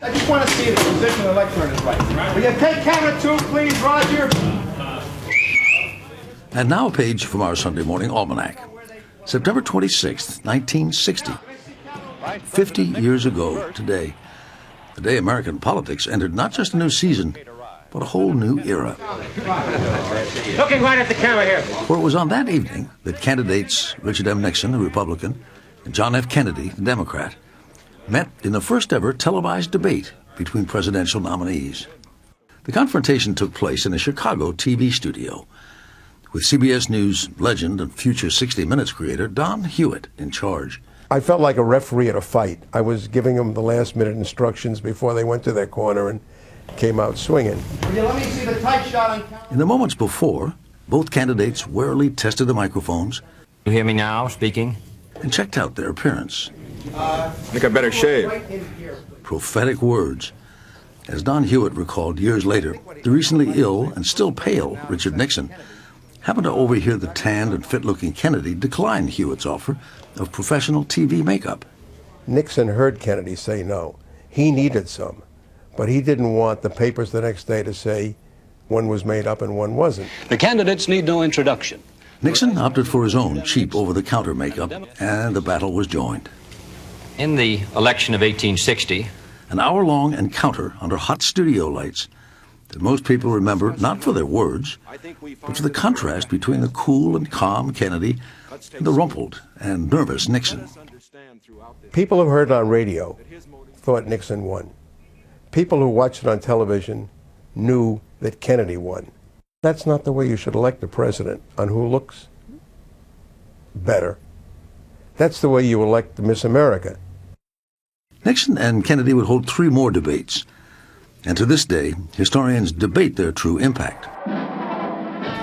I just want to see the position of the lectern is right. Will you take camera 2, please, Roger? And now a page from our Sunday morning almanac. September 26th, 1960. 50 years ago today, the day American politics entered not just a new season, but a whole new era. Looking right at the camera here. For it was on that evening that candidates Richard M. Nixon, the Republican, and John F. Kennedy, the Democrat, met in the first ever televised debate between presidential nominees. The confrontation took place in a Chicago TV studio, with CBS News legend and future 60 Minutes creator Don Hewitt in charge. I felt like a referee at a fight. I was giving them the last-minute instructions before they went to their corner and came out swinging. Will you let me see the tight shot on camera? In the moments before, both candidates warily tested the microphones. You hear me now, speaking? And checked out their appearance. I think I better shave. Prophetic words. As Don Hewitt recalled years later, the recently ill and still pale Richard Nixon happened to overhear the tanned and fit-looking Kennedy decline Hewitt's offer of professional TV makeup. Nixon heard Kennedy say no. He needed some, but he didn't want the papers the next day to say one was made up and one wasn't. The candidates need no introduction. Nixon opted for his own cheap over-the-counter makeup, and the battle was joined. In the election of 1860, an hour-long encounter under hot studio lights that most people remember not for their words, but for the contrast between the cool and calm Kennedy and the rumpled and nervous Nixon. People who heard it on radio thought Nixon won. People who watched it on television knew that Kennedy won. That's not the way you should elect a president, on who looks better. That's the way you elect the Miss America. Nixon and Kennedy would hold 3 more debates, and to this day, historians debate their true impact.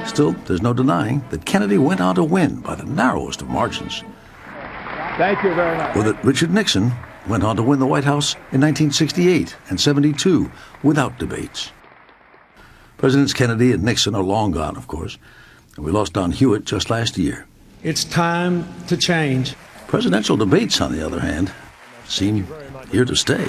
Still, there's no denying that Kennedy went on to win by the narrowest of margins. Thank you very much. Or that Richard Nixon went on to win the White House in 1968 and 72 without debates. Presidents Kennedy and Nixon are long gone, of course, and we lost Don Hewitt just last year. It's time to change. Presidential debates, on the other hand, seem here to stay.